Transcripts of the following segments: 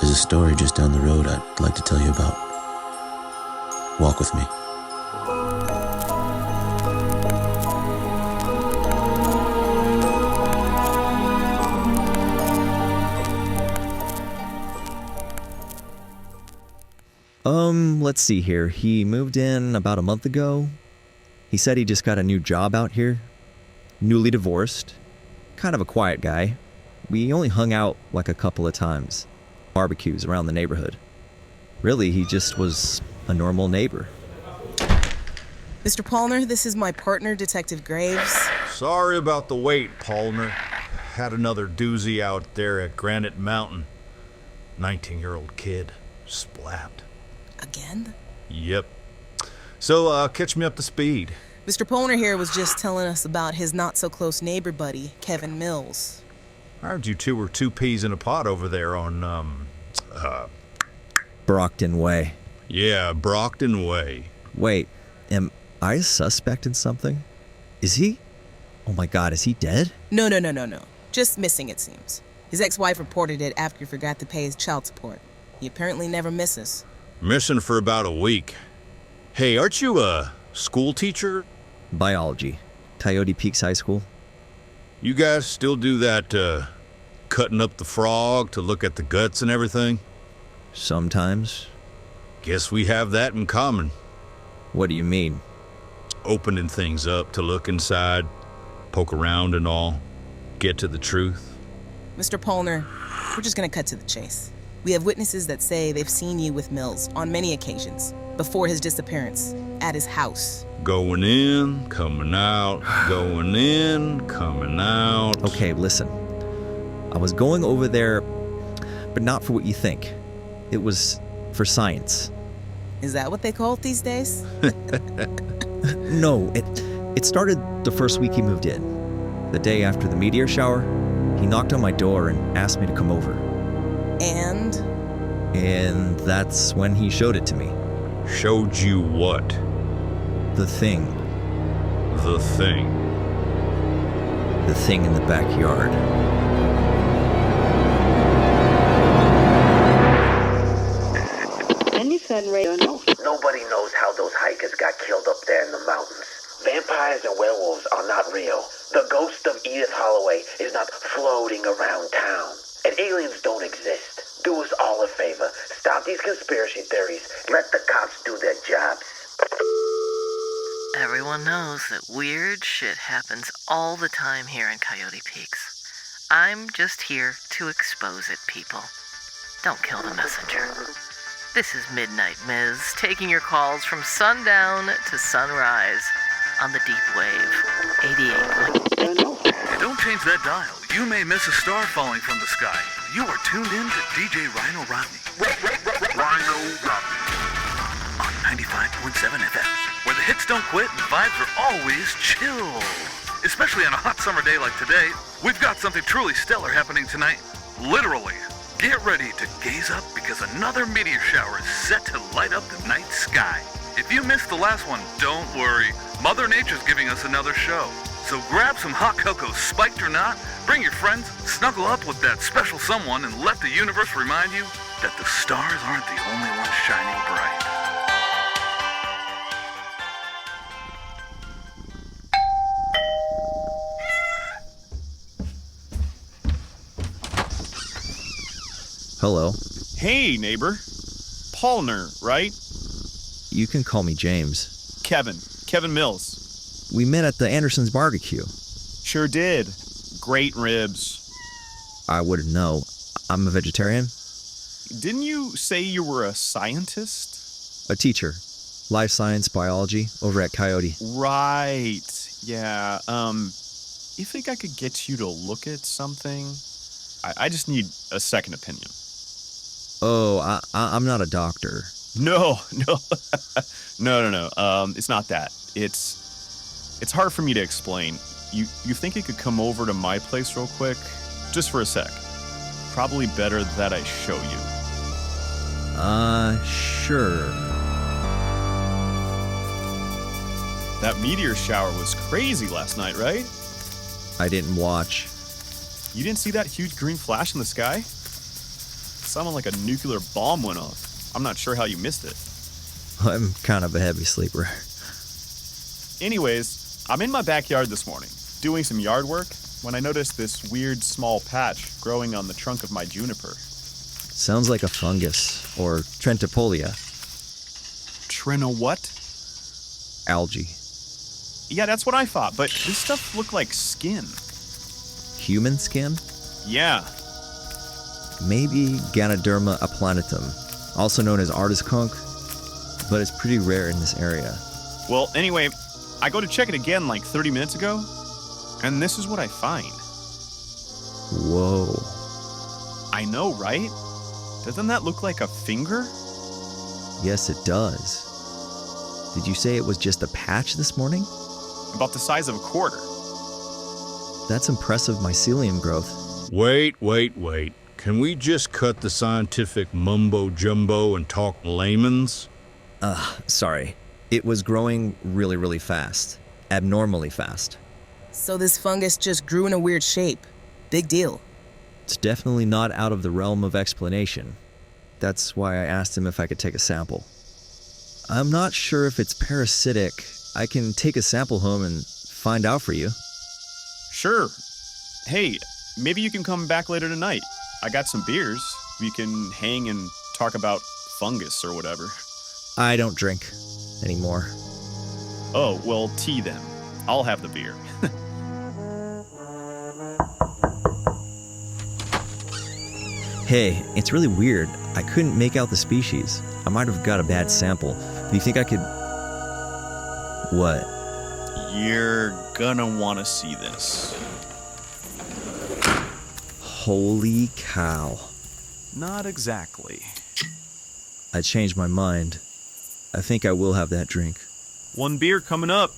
There's a story just down the road I'd like to tell you about. Walk with me. Let's see here. He moved in about a month ago. He said he just got a new job out here. Newly divorced. Kind of a quiet guy. We only hung out like a couple of times. Barbecues around the neighborhood. Really, he just was a normal neighbor. Mr. Paulner, this is my partner, Detective Graves. Sorry about the wait, Paulner. Had another doozy out there at Granite Mountain. 19-year-old kid. Splapped. Again? Yep. So, catch me up to speed. Mr. Paulner here was just telling us about his not-so-close neighbor buddy, Kevin Mills. I heard you two were two peas in a pod over there on, Brockton Way. Yeah, Brockton Way. Wait, am I a suspect in something? Is he? Oh my God, is he dead? No. Just missing, it seems. His ex-wife reported it after he forgot to pay his child support. He apparently never misses. Missing for about a week. Hey, aren't you a school teacher? Biology. Coyote Peaks High School. You guys still do that, cutting up the frog to look at the guts and everything? Sometimes. Guess we have that in common. What do you mean? Opening things up to look inside, poke around and all, get to the truth. Mr. Paulner, we're just gonna cut to the chase. We have witnesses that say they've seen you with Mills on many occasions before his disappearance at his house. Going in, coming out, going in, coming out. Okay, listen. I was going over there, but not for what you think. It was for science. Is that what they call it these days? No, it started the first week he moved in. The day after the meteor shower, he knocked on my door and asked me to come over. And that's when he showed it to me. Showed you what? The thing. The thing. The thing in the backyard. Nobody knows how those hikers got killed up there in the mountains. Vampires and werewolves are not real. The ghost of Edith Holloway is not floating around town. And aliens don't exist. Do us all a favor. Stop these conspiracy theories. Let the cops do their jobs. Everyone knows that weird shit happens all the time here in Coyote Peaks. I'm just here to expose it, people. Don't kill the messenger. This is Midnight Miz, taking your calls from sundown to sunrise on the deep wave, 88. Don't change that dial. You may miss a star falling from the sky. You are tuned in to DJ Rhino Rodney. Rhino Rodney. On 95.7 FM, where the hits don't quit and vibes are always chill. Especially on a hot summer day like today, we've got something truly stellar happening tonight. Literally. Get ready to gaze up because another meteor shower is set to light up the night sky. If you missed the last one, don't worry. Mother Nature's giving us another show. So grab some hot cocoa, spiked or not, bring your friends, snuggle up with that special someone, and let the universe remind you that the stars aren't the only ones shining bright. Hello. Hey, neighbor. Paulner, right? You can call me James. Kevin Mills. We met at the Andersons barbecue. Sure did. Great ribs. I wouldn't know. I'm a vegetarian. Didn't you say you were a scientist? A teacher. Life science, biology, over at Coyote. Right. Yeah. You think I could get you to look at something? I just need a second opinion. Oh, I'm not a doctor. No. No. It's not that. It's hard for me to explain. You think you could come over to my place real quick? Just for a sec. Probably better that I show you. Sure. That meteor shower was crazy last night, right? I didn't watch. You didn't see that huge green flash in the sky? sounded like a nuclear bomb went off. I'm not sure how you missed it. I'm kind of a heavy sleeper. Anyways, I'm in my backyard this morning, doing some yard work, when I noticed this weird small patch growing on the trunk of my juniper. Sounds like a fungus, or Trentipolia, Trina what? algae. Yeah, that's what I thought, but this stuff looked like skin. Human skin? Yeah. Maybe Ganoderma aplanatum, also known as artist conch, but it's pretty rare in this area. Well, anyway, I go to check it again like 30 minutes ago, and this is what I find. Whoa. I know, right? Doesn't that look like a finger? Yes, it does. Did you say it was just a patch this morning? About the size of a quarter. That's impressive mycelium growth. Wait. Can we just cut the scientific mumbo-jumbo and talk layman's? Sorry. It was growing really, really fast. Abnormally fast. So this fungus just grew in a weird shape. Big deal. It's definitely not out of the realm of explanation. That's why I asked him if I could take a sample. I'm not sure if it's parasitic. I can take a sample home and find out for you. Sure. Hey, maybe you can come back later tonight. I got some beers. We can hang and talk about fungus or whatever. I don't drink anymore. Oh, well, tea then. I'll have the beer. Hey, it's really weird. I couldn't make out the species. I might have got a bad sample. Do you think I could... What? You're gonna want to see this. Holy cow. Not exactly. I changed my mind. I think I will have that drink. One beer coming up.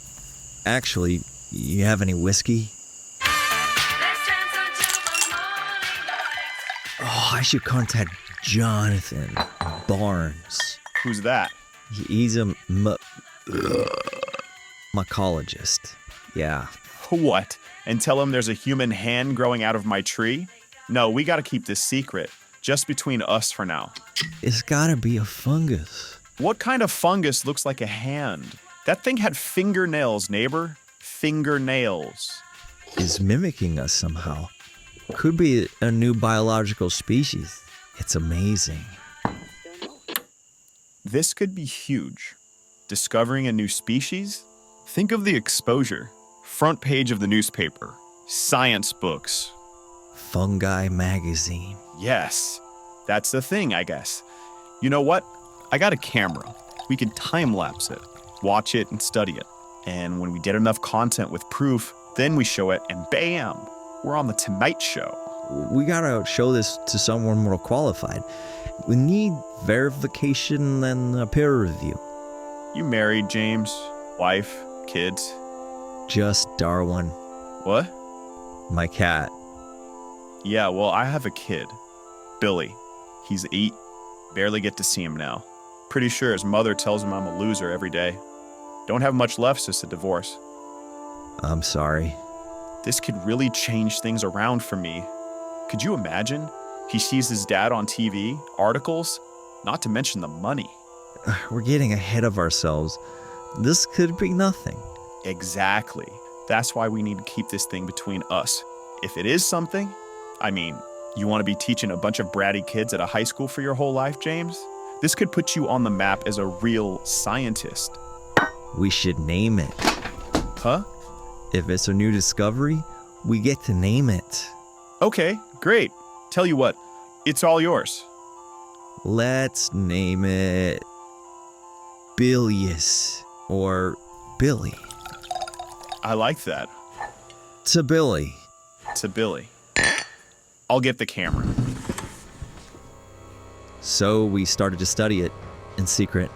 Actually, you have any whiskey? Oh, I should contact Jonathan Barnes. Who's that? He's a mycologist. Yeah. What? And tell him there's a human hand growing out of my tree? No, we gotta keep this secret. Just between us for now. It's gotta be a fungus. What kind of fungus looks like a hand? That thing had fingernails, neighbor. Fingernails. Is mimicking us somehow. Could be a new biological species. It's amazing. This could be huge. Discovering a new species? Think of the exposure. Front page of the newspaper. Science books. Fungi magazine. Yes, that's the thing, I guess. You know what? I got a camera. We can time-lapse it, watch it, and study it. And when we get enough content with proof, then we show it, and bam! We're on the Tonight Show. We gotta show this to someone more qualified. We need verification and a peer review. You married, James? Wife? Kids? Just Darwin, What? my cat. Yeah, well, I have a kid. Billy. He's 8. Barely get to see him now. Pretty sure his mother tells him I'm a loser every day. Don't have much left since the divorce. I'm sorry. This could really change things around for me. Could you imagine? He sees his dad on TV, articles, not to mention the money. We're getting ahead of ourselves. This could be nothing. Exactly. That's why we need to keep this thing between us. If it is something, I mean, you want to be teaching a bunch of bratty kids at a high school for your whole life, James? This could put you on the map as a real scientist. We should name it. Huh? If it's a new discovery, we get to name it. Okay, great. Tell you what, it's all yours. Let's name it Bilious or Billy. I like that. To Billy. To Billy. I'll get the camera. So we started to study it in secret,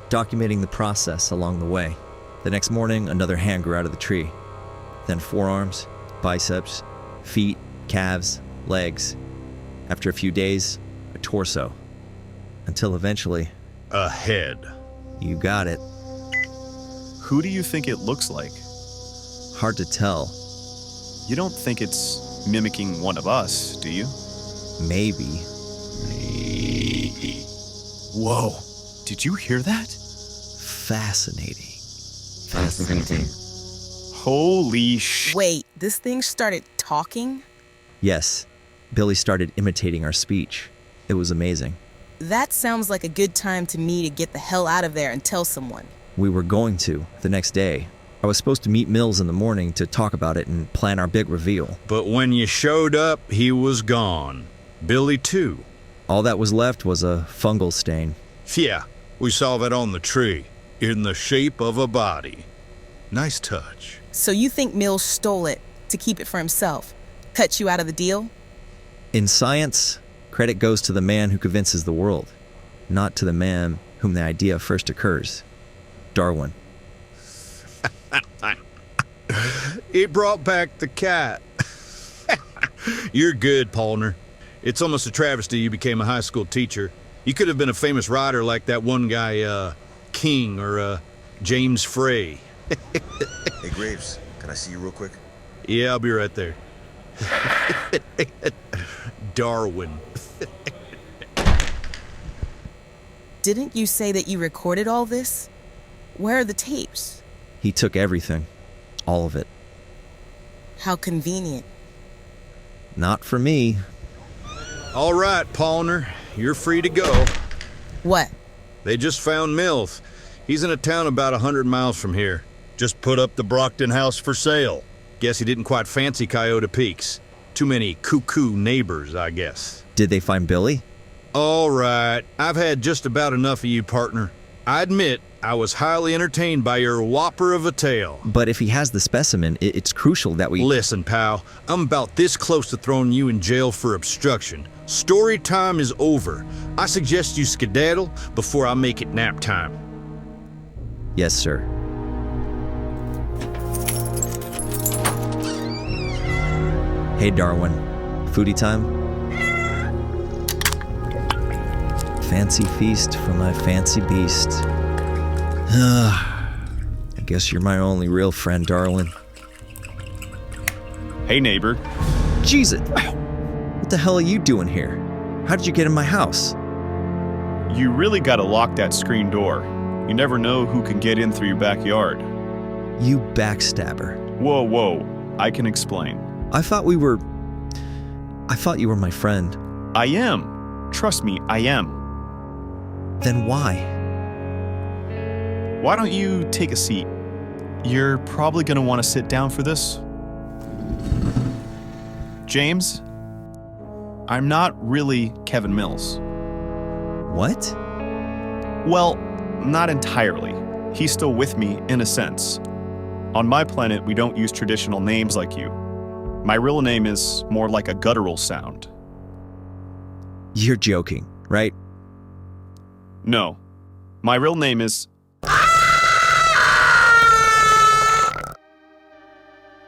documenting the process along the way. The next morning, another hand grew out of the tree. Then forearms, biceps, feet, calves, legs. After a few days, a torso. Until eventually, A head. you got it. Who do you think it looks like? Hard to tell. You don't think it's mimicking one of us, do you? Maybe. Whoa. Did you hear that? Fascinating. Holy sh... Wait, this thing started talking? Yes, Billy started imitating our speech. It was amazing. That sounds like a good time to me to get the hell out of there and tell someone. We were going to, the next day. I was supposed to meet Mills in the morning to talk about it and plan our big reveal. But when you showed up, he was gone. Billy, too. All that was left was a fungal stain. Yeah, we saw that on the tree, in the shape of a body. Nice touch. So you think Mills stole it to keep it for himself? Cut you out of the deal? In science, credit goes to the man who convinces the world, not to the man whom the idea first occurs. Darwin. It brought back the cat. You're good, Palmer. It's almost a travesty you became a high school teacher. You could have been a famous writer like that one guy, King or James Frey. Hey, Graves, can I see you real quick? Yeah, I'll be right there. Darwin. Didn't you say that you recorded all this? Where are the tapes? He took everything. All of it. How convenient. Not for me. All right, Palmer, you're free to go. What? They just found Mills. He's in a town about 100 miles from here. Just put up the Brockton house for sale. Guess he didn't quite fancy Coyote Peaks. Too many cuckoo neighbors, I guess. Did they find Billy? All right, I've had just about enough of you, partner. I admit I was highly entertained by your whopper of a tale. But if he has the specimen, it's crucial that we... Listen, pal, I'm about this close to throwing you in jail for obstruction. Story time is over. I suggest you skedaddle before I make it nap time. Yes, sir. Hey, Darwin. Foodie time? Fancy feast for my fancy beast. I guess you're my only real friend, Darwin. Hey, neighbor. Jesus! What the hell are you doing here? How did you get in my house? You really gotta lock that screen door. You never know who can get in through your backyard. You backstabber. Whoa, whoa. I can explain. I thought you were my friend. I am. Trust me, I am. Then why? Why don't you take a seat? You're probably gonna want to sit down for this. James, I'm not really Kevin Mills. What? Well, not entirely. He's still with me, in a sense. On my planet, we don't use traditional names like you. My real name is more like a guttural sound. You're joking, right? No. My real name is...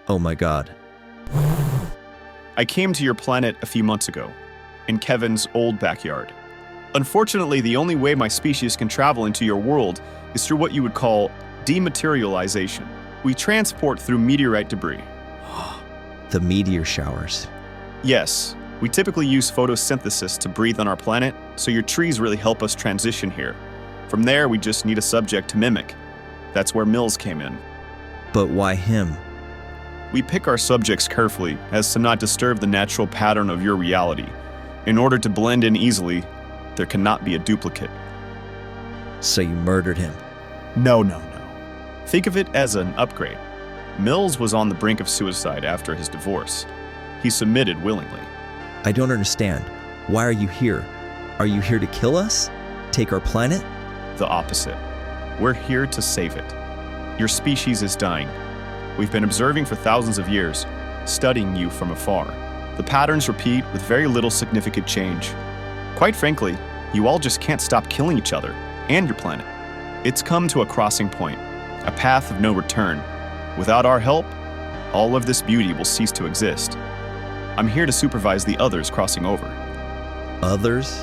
Oh my god. I came to your planet a few months ago, in Kevin's old backyard. Unfortunately, the only way my species can travel into your world is through what you would call dematerialization. We transport through meteorite debris. The meteor showers. Yes, we typically use photosynthesis to breathe on our planet, so your trees really help us transition here. From there, we just need a subject to mimic. That's where Mills came in. But why him? We pick our subjects carefully as to not disturb the natural pattern of your reality. In order to blend in easily, there cannot be a duplicate. So you murdered him? No. Think of it as an upgrade. Mills was on the brink of suicide after his divorce. He submitted willingly. I don't understand. Why are you here? Are you here to kill us? Take our planet? The opposite. We're here to save it. Your species is dying. We've been observing for thousands of years, studying you from afar. The patterns repeat with very little significant change. Quite frankly, you all just can't stop killing each other and your planet. It's come to a crossing point, a path of no return. Without our help, all of this beauty will cease to exist. I'm here to supervise the others crossing over. Others?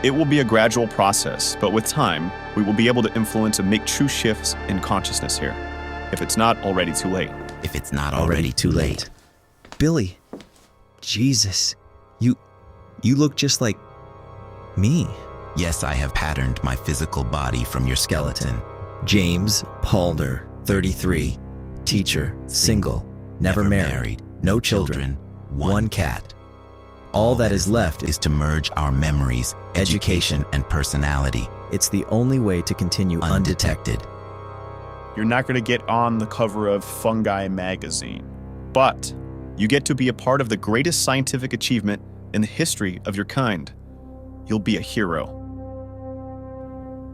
It will be a gradual process, but with time, we will be able to influence and make true shifts in consciousness here, if it's not already too late. If it's not already too late. Billy. Jesus. You look just like me. Yes, I have patterned my physical body from your skeleton. James Palmer, 33, teacher, single, never married, no children, one cat. All that is left is to merge our memories, education, and personality. It's the only way to continue undetected. You're not going to get on the cover of Fungi magazine, but you get to be a part of the greatest scientific achievement in the history of your kind. You'll be a hero.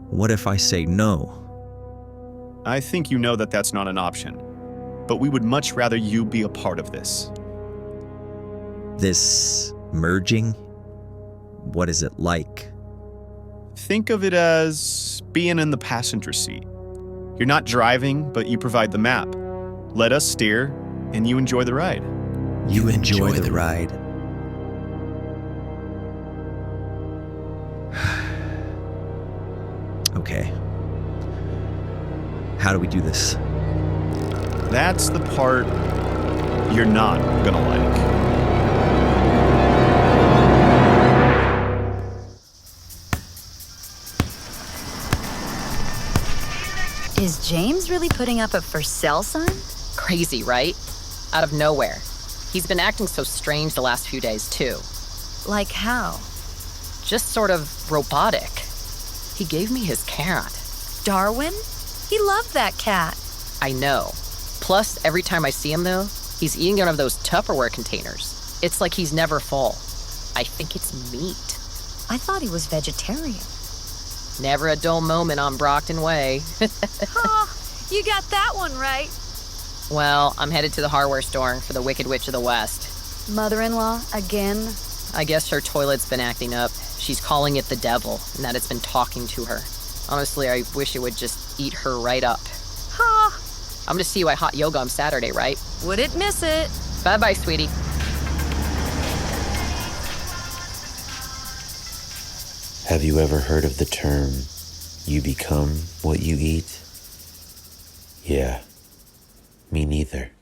What if I say no? I think you know that that's not an option, but we would much rather you be a part of this. This merging? What is it like? Think of it as being in the passenger seat. You're not driving, but you provide the map. Let us steer, and you enjoy the ride. You enjoy the ride. Okay. How do we do this? That's the part you're not gonna like. Is James really putting up a for sale sign? Crazy, right? Out of nowhere. He's been acting so strange the last few days, too. Like how? Just sort of robotic. He gave me his cat. Darwin? He loved that cat. I know. Plus, every time I see him, though, he's eating out of those Tupperware containers. It's like he's never full. I think it's meat. I thought he was vegetarian. Never a dull moment on Brockton Way. Oh, you got that one right. Well, I'm headed to the hardware store for the Wicked Witch of the West. Mother-in-law again? I guess her toilet's been acting up. She's calling it the devil, and that it's been talking to her. Honestly, I wish it would just eat her right up. Ha! I'm gonna see you at Hot Yoga on Saturday, right? Wouldn't miss it. Bye-bye, sweetie. Have you ever heard of the term, you become what you eat? Yeah, me neither.